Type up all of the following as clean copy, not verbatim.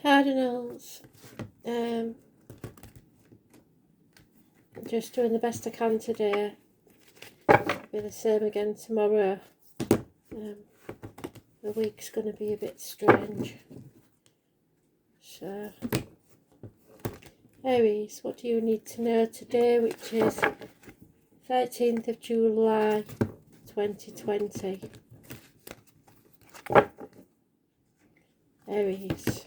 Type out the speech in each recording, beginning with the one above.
Cardinals, just doing the best I can today. Be the same again tomorrow. The week's going to be a bit strange. So, Aries, what do you need to know today, which is 13th of July 2020. Aries.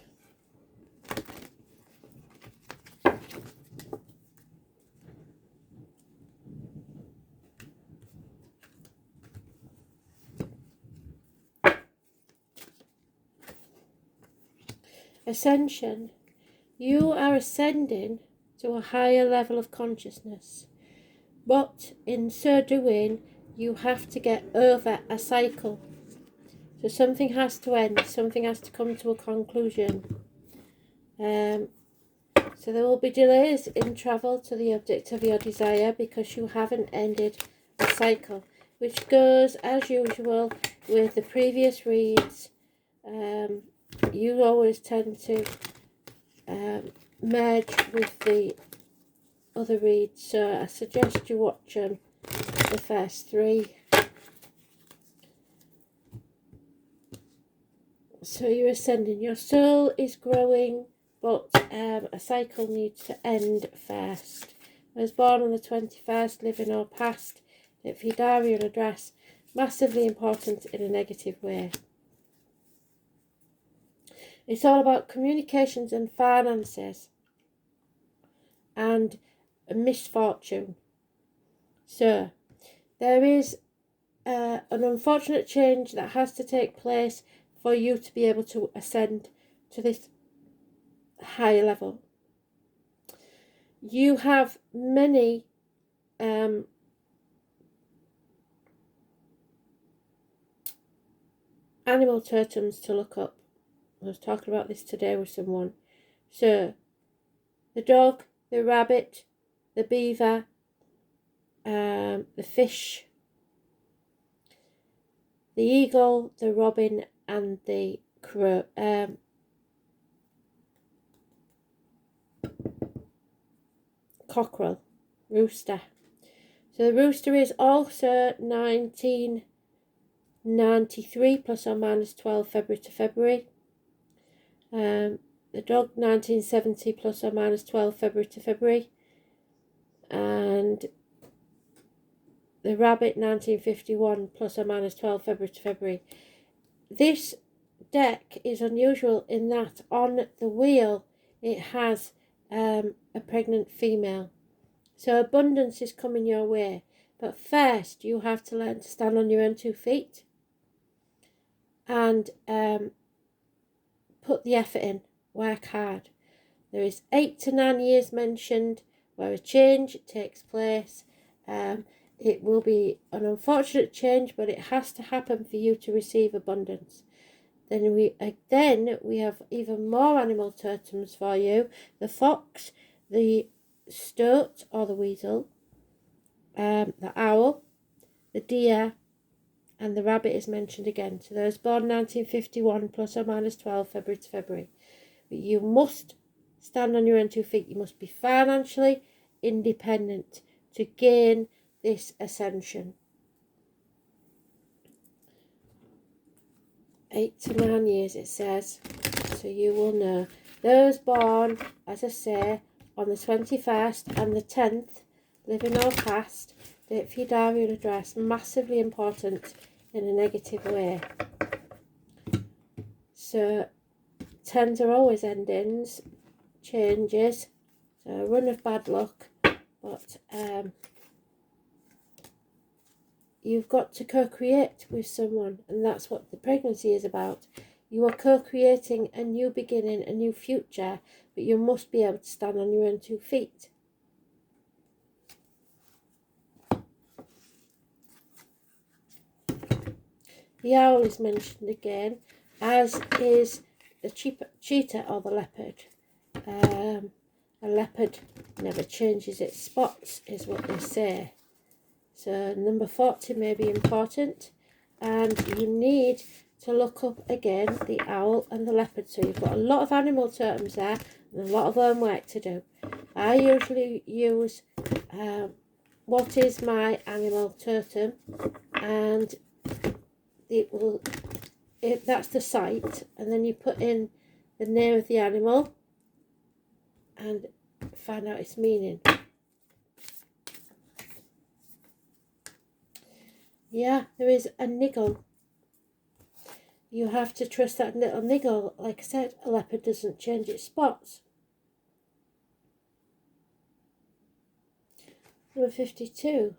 Ascension. You are ascending to a higher level of consciousness, but in so doing you have to get over a cycle. So something has to end, something has to come to a conclusion. So there will be delays in travel to the object of your desire because you haven't ended a cycle, which goes as usual with the previous reads. You always tend to merge with the other reads, so I suggest you watch the first three. So you're ascending, your soul is growing, but a cycle needs to end first. I was born on the 21st, living or past, if your diary and address, massively important in a negative way. It's all about communications and finances and a misfortune. So there is an unfortunate change that has to take place for you to be able to ascend to this higher level. You have many animal totems to look up. I was talking about this today with someone. So the dog, the rabbit, the beaver, the fish, the eagle, the robin, and the crow, cockerel, rooster. So the rooster is also 1993 plus or minus 12 February to February. The dog 1970 plus or minus 12 February to February. And the rabbit 1951 plus or minus 12 February to February. This deck is unusual in that on the wheel it has a pregnant female. So abundance is coming your way. But first you have to learn to stand on your own 2 feet and put the effort in, work hard. There is 8 to 9 years mentioned where a change takes place. It will be an unfortunate change, but it has to happen for you to receive abundance. Then we have even more animal totems for you. The fox, the stoat or the weasel, the owl, the deer, and the rabbit is mentioned again. So those born 1951 plus or minus 12 February to February. But you must stand on your own 2 feet. You must be financially independent to gain this ascension. 8 to 9 years it says. So you will know. Those born, as I say, on the 21st and the 10th, living or past, date for your diary and address, massively important in a negative way. So 10s are always endings, changes, so a run of bad luck, but you've got to co-create with someone, and that's what the pregnancy is about. You are co-creating a new beginning, a new future, but you must be able to stand on your own 2 feet. The owl is mentioned again, as is the cheetah or the leopard. A leopard never changes its spots, is what they say. So number 40 may be important, and you need to look up again the owl and the leopard. So you've got a lot of animal totems there and a lot of homework to do. I usually use what is my animal totem, and that's the site, and then you put in the name of the animal and find out its meaning. Yeah, there is a niggle. You have to trust that little niggle. Like I said, a leopard doesn't change its spots. Number 52.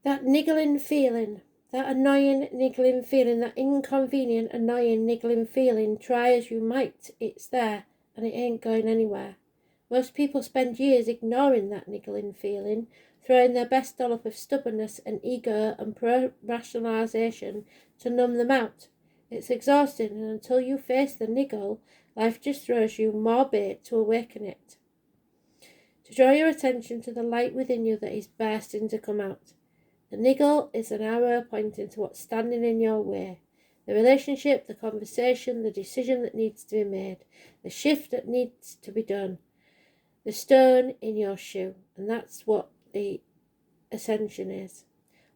That niggling feeling, that annoying niggling feeling, that inconvenient, annoying niggling feeling, try as you might, it's there and it ain't going anywhere. Most people spend years ignoring that niggling feeling, throwing their best dollop of stubbornness and ego and rationalisation to numb them out. It's exhausting, and until you face the niggle, life just throws you more bait to awaken it. To draw your attention to the light within you that is bursting to come out. The niggle is an arrow pointing to what's standing in your way. The relationship, the conversation, the decision that needs to be made, the shift that needs to be done, the stone in your shoe. And that's what the ascension is.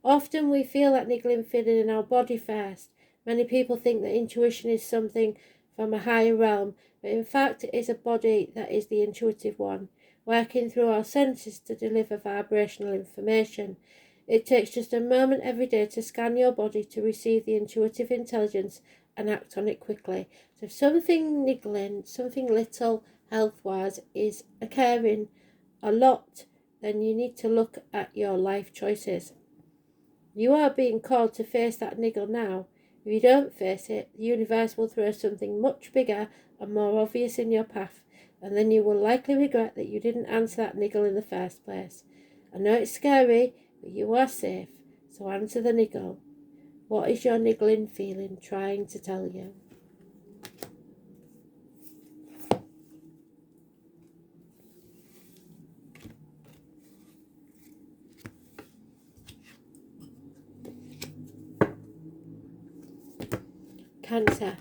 Often we feel that niggling feeling in our body first. Many people think that intuition is something from a higher realm, but in fact it is a body that is the intuitive one, working through our senses to deliver vibrational information. It takes just a moment every day to scan your body to receive the intuitive intelligence and act on it quickly. So if something niggling, something little health-wise is occurring a lot, then you need to look at your life choices. You are being called to face that niggle now. If you don't face it, the universe will throw something much bigger and more obvious in your path, and then you will likely regret that you didn't answer that niggle in the first place. I know it's scary, but you are safe, so answer the niggle. What is your niggling feeling trying to tell you? Cancer.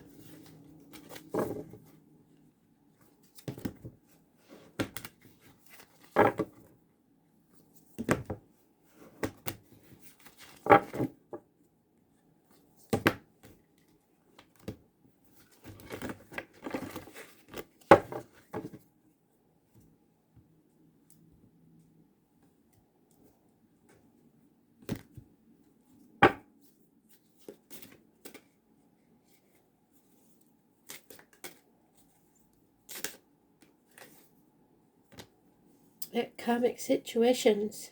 Karmic situations,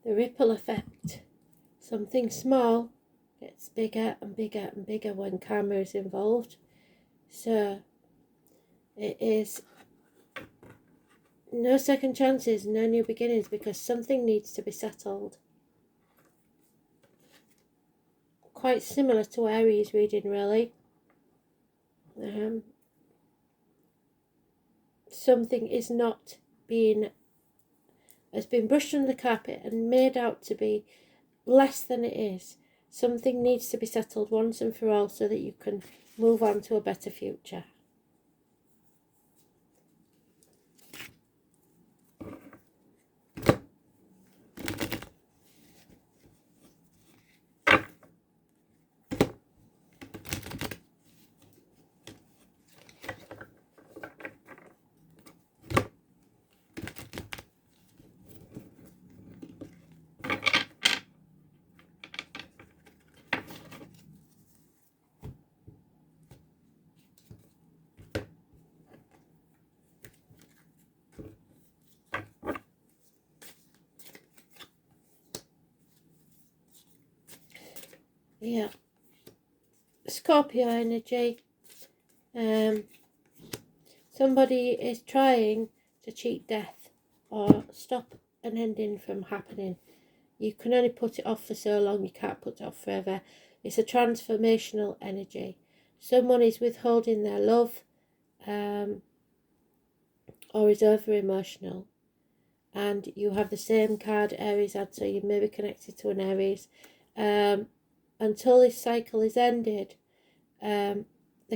the ripple effect. Something small gets bigger and bigger and bigger when karma is involved. So it is no second chances, no new beginnings, because something needs to be settled. Quite similar to Aries reading, really. Something is not has been brushed under the carpet and made out to be less than it is. Something needs to be settled once and for all so that you can move on to a better future. Yeah. Scorpio energy. Somebody is trying to cheat death or stop an ending from happening. You can only put it off for so long, you can't put it off forever. It's a transformational energy. Someone is withholding their love, or is over emotional, and you have the same card Aries had, so you may be connected to an Aries, until this cycle is ended, there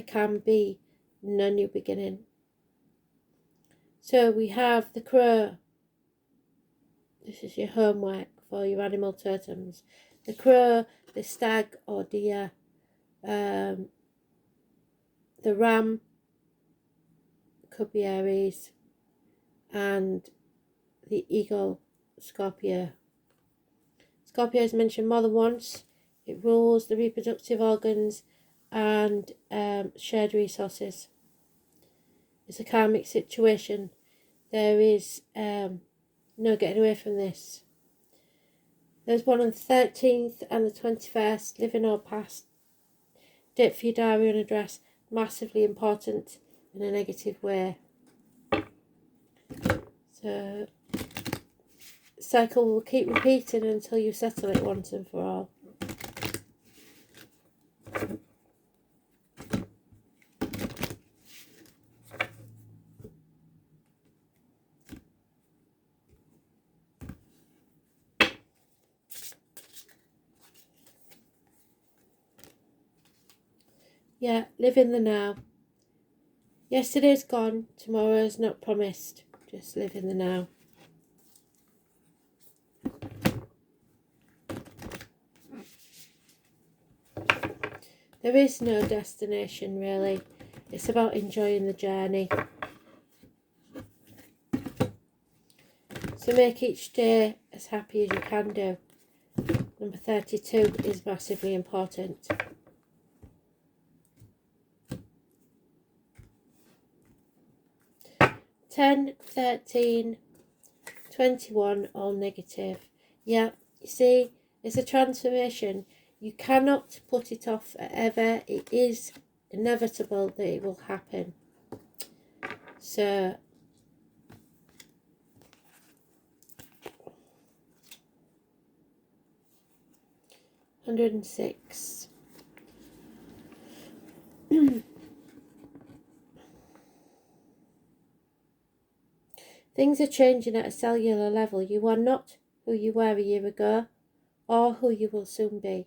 can be no new beginning. So we have the crow. This is your homework for your animal totems. The crow, the stag or deer, the ram, could be Aries, and the eagle, Scorpio. Scorpio is mentioned more than once. It rules the reproductive organs and shared resources. It's a karmic situation. There is no getting away from this. There's one on the 13th and the 21st, living or past. Date for your diary and address, massively important in a negative way. So, cycle will keep repeating until you settle it once and for all. Yeah, live in the now. Yesterday's gone, tomorrow's not promised. Just live in the now. There is no destination, really. It's about enjoying the journey. So make each day as happy as you can do. Number 32 is massively important. 10, 13, 21, all negative. Yeah, you see, it's a transformation. You cannot put it off forever. It is inevitable that it will happen. So, $106. Things are changing at a cellular level. You are not who you were a year ago, or who you will soon be.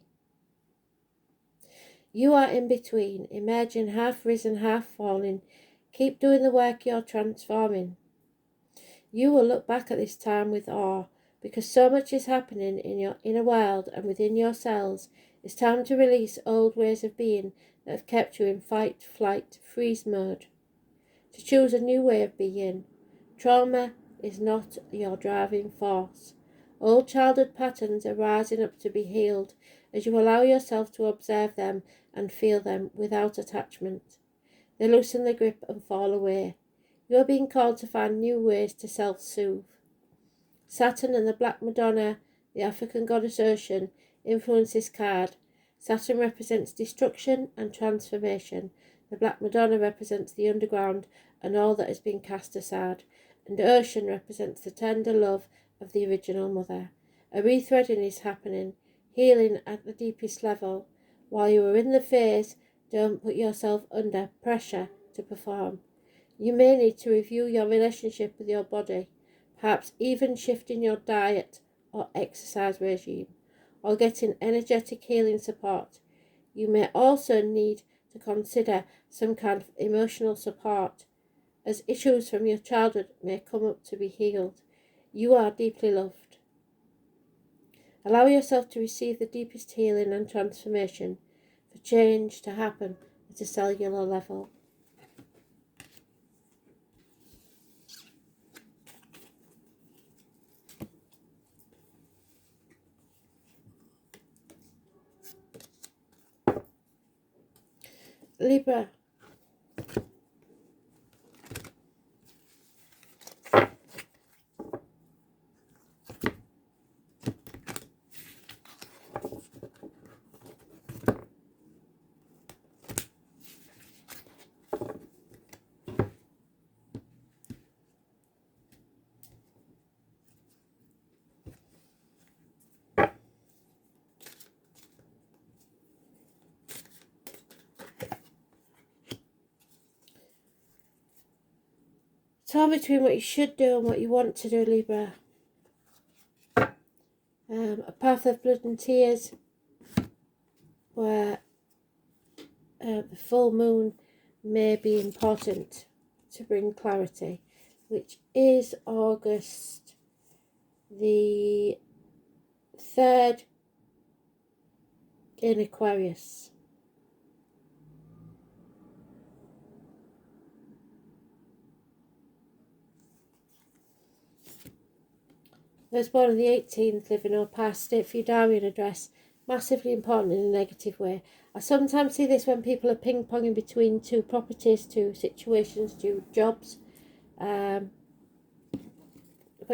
You are in between, emerging, half risen, half falling. Keep doing the work you're transforming. You will look back at this time with awe, because so much is happening in your inner world and within your cells. It's time to release old ways of being that have kept you in fight, flight, freeze mode. To choose a new way of being. Trauma is not your driving force. Old childhood patterns are rising up to be healed as you allow yourself to observe them and feel them without attachment. They loosen their grip and fall away. You are being called to find new ways to self-soothe. Saturn and the Black Madonna, the African goddess Ocean, influence this card. Saturn represents destruction and transformation. The Black Madonna represents the underground and all that has been cast aside. And Ocean represents the tender love of the original mother. A rethreading is happening, healing at the deepest level. While you are in the phase, don't put yourself under pressure to perform. You may need to review your relationship with your body, perhaps even shifting your diet or exercise regime, or getting energetic healing support. You may also need to consider some kind of emotional support, as issues from your childhood may come up to be healed. You are deeply loved. Allow yourself to receive the deepest healing and transformation for change to happen at a cellular level. Libra. torn between what you should do and what you want to do, Libra. A path of blood and tears, where the full moon may be important to bring clarity, which is August the 3rd in Aquarius. Those born on the 18th, living or past it for your diary and address, massively important in a negative way. I sometimes see this when people are ping-ponging between two properties, two situations, two jobs. But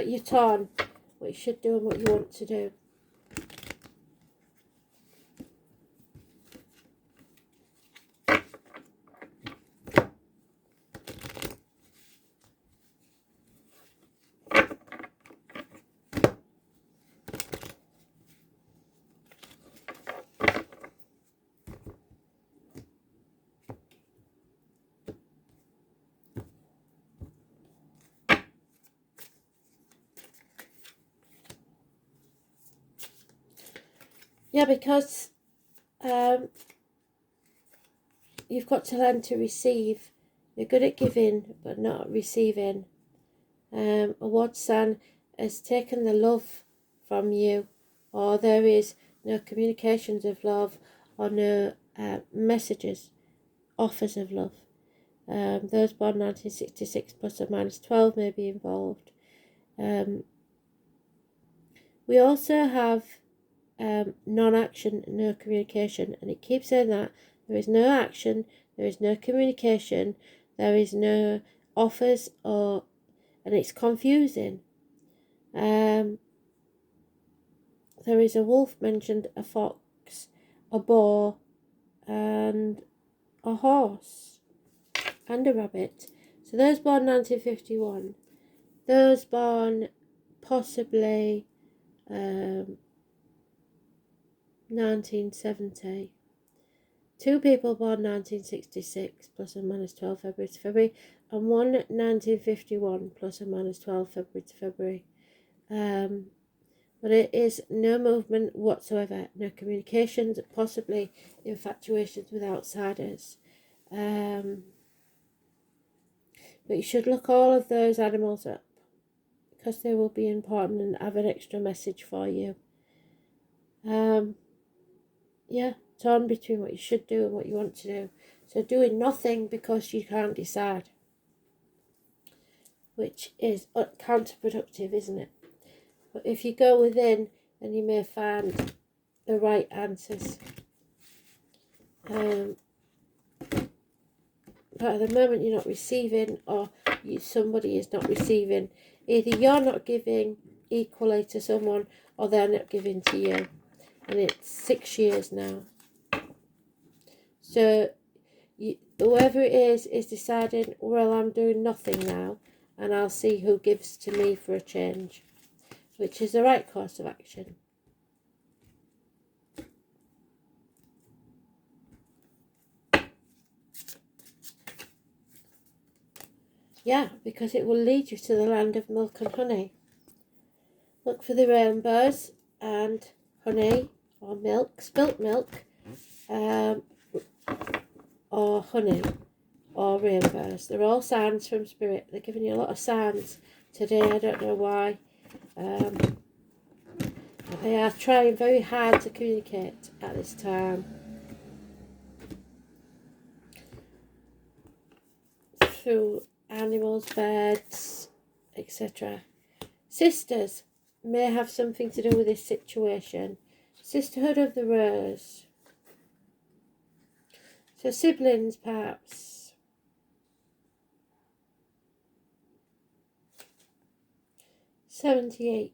you're torn, what you should do and what you want to do. Yeah, because you've got to learn to receive. You're good at giving, but not at receiving. A water sign has taken the love from you, or there is no communications of love, or no messages, offers of love. Those born 1966 plus or minus 12 may be involved. We also have non-action, no communication, and it keeps saying that there is no action, there is no communication, there is no offers, and it's confusing. There is a wolf mentioned, a fox, a boar, and a horse, and a rabbit. So those born 1951, those born possibly 1970, two people born 1966 plus or minus 12 February to February, and one 1951 plus or minus 12 February to February. But it is no movement whatsoever, no communications, possibly infatuations with outsiders. But you should look all of those animals up, because they will be important and have an extra message for you. Yeah, torn between what you should do and what you want to do. So doing nothing because you can't decide, which is counterproductive, isn't it? But if you go within, then you may find the right answers. But at the moment you're not receiving, or somebody is not receiving. Either you're not giving equally to someone, or they're not giving to you. And it's 6 years now. So whoever it is deciding, well, I'm doing nothing now, and I'll see who gives to me for a change, which is the right course of action. Yeah, because it will lead you to the land of milk and honey. Look for the rainbows and honey, or milk, spilt milk, or honey, or rainbows. They're all signs from Spirit. They're giving you a lot of signs today. I don't know why. They are trying very hard to communicate at this time. Through animals, birds, etc. Sisters may have something to do with this situation. Sisterhood of the Rose. So siblings, perhaps. $78.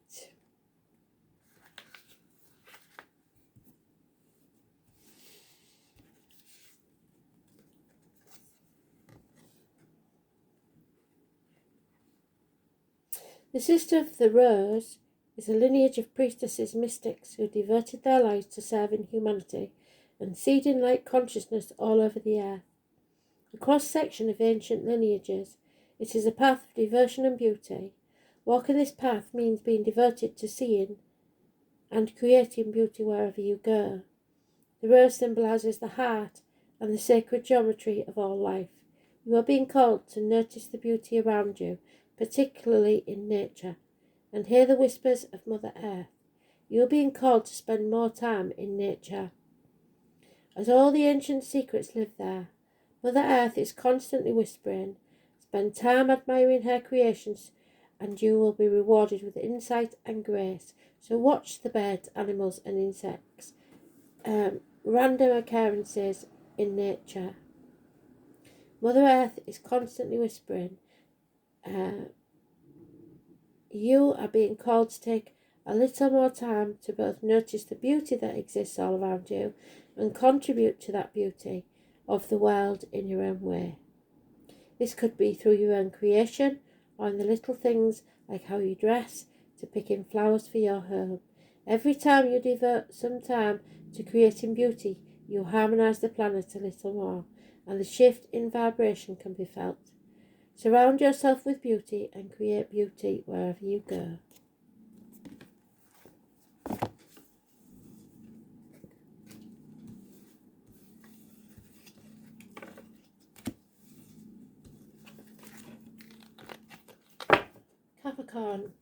The Sister of the Rose is a lineage of priestesses, mystics who devoted their lives to serving humanity and seeding light consciousness all over the earth. A cross-section of ancient lineages, It is a path of devotion and beauty. Walking this path means being devoted to seeing and creating beauty wherever you go. The rose symbolises the heart and the sacred geometry of all life. You are being called to notice the beauty around you, particularly in nature, and hear the whispers of Mother Earth. You are being called to spend more time in nature, as all the ancient secrets live there. Mother Earth is constantly whispering. Spend time admiring her creations, and you will be rewarded with insight and grace. So watch the birds, animals and insects. Random occurrences in nature. Mother Earth is constantly whispering. You are being called to take a little more time to both notice the beauty that exists all around you and contribute to that beauty of the world in your own way. This could be through your own creation or in the little things like how you dress to picking flowers for your home. Every time you devote some time to creating beauty, you harmonise the planet a little more, and the shift in vibration can be felt. Surround yourself with beauty and create beauty wherever you go. Capricorn.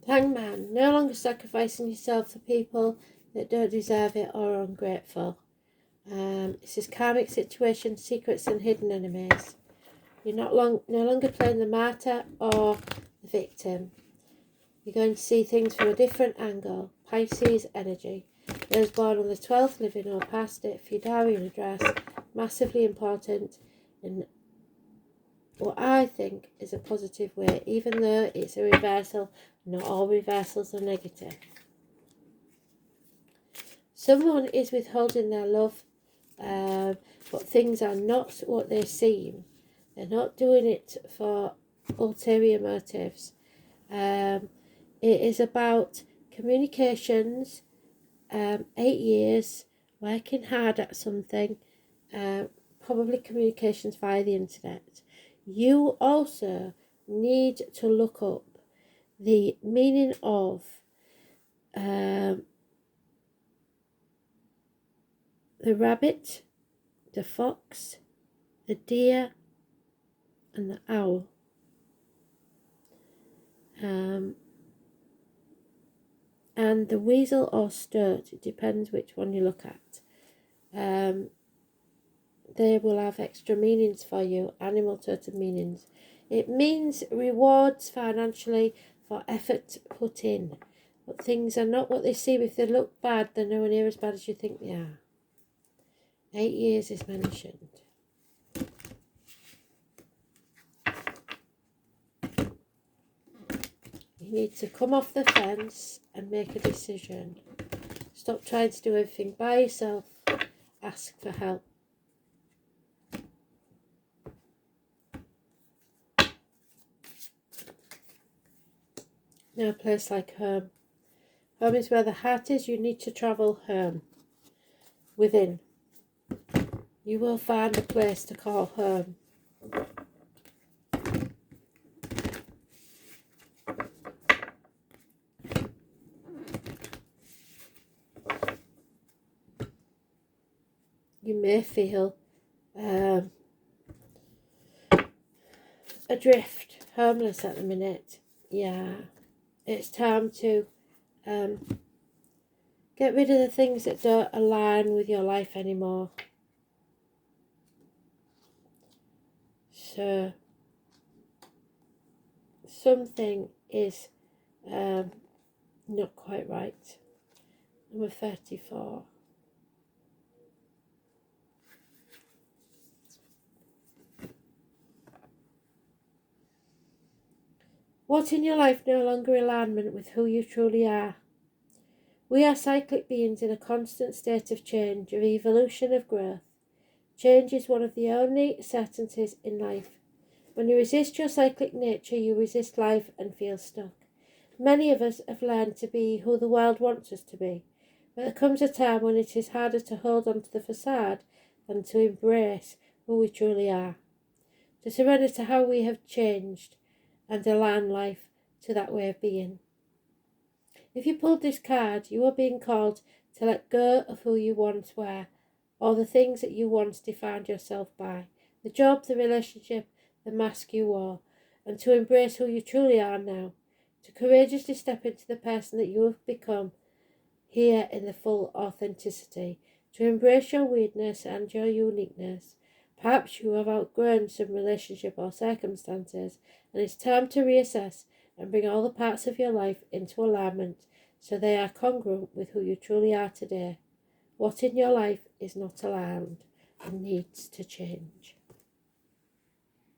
Hangman. No longer sacrificing yourself for people that don't deserve it or are ungrateful. This is karmic situations, secrets and hidden enemies. You're no longer playing the martyr or the victim. You're going to see things from a different angle. Pisces energy. Those born on the 12th, living or past it, for your diary and address, massively important in what I think is a positive way, even though it's a reversal. Not all reversals are negative. Someone is withholding their love, but things are not what they seem. They're not doing it for ulterior motives. It is about communications, 8 years, working hard at something, probably communications via the internet. You also need to look up the meaning of the rabbit, the fox, the deer and the owl. And the weasel or stoat, it depends which one you look at. They will have extra meanings for you, animal totem meanings. It means rewards financially for effort put in. But things are not what they seem. If they look bad, they're nowhere near as bad as you think they are. 8 years is mentioned. You need to come off the fence and make a decision. Stop trying to do everything by yourself. Ask for help. No place like home. Home is where the heart is. You need to travel home. Within. You will find a place to call home. You may feel adrift, homeless at the minute. Yeah, it's time to get rid of the things that don't align with your life anymore. So, something is not quite right. Number 34. What in your life no longer alignment with who you truly are? We are cyclic beings in a constant state of change, of evolution, of growth. Change is one of the only certainties in life. When you resist your cyclic nature, you resist life and feel stuck. Many of us have learned to be who the world wants us to be, but there comes a time when it is harder to hold on to the facade than to embrace who we truly are, to surrender to how we have changed and align life to that way of being. If you pulled this card, you are being called to let go of who you once were, or the things that you once defined yourself by, the job, the relationship, the mask you wore, and to embrace who you truly are now, to courageously step into the person that you have become here in the full authenticity, to embrace your weirdness and your uniqueness. Perhaps you have outgrown some relationship or circumstances, and it's time to reassess and bring all the parts of your life into alignment so they are congruent with who you truly are today. What in your life is not allowed and needs to change?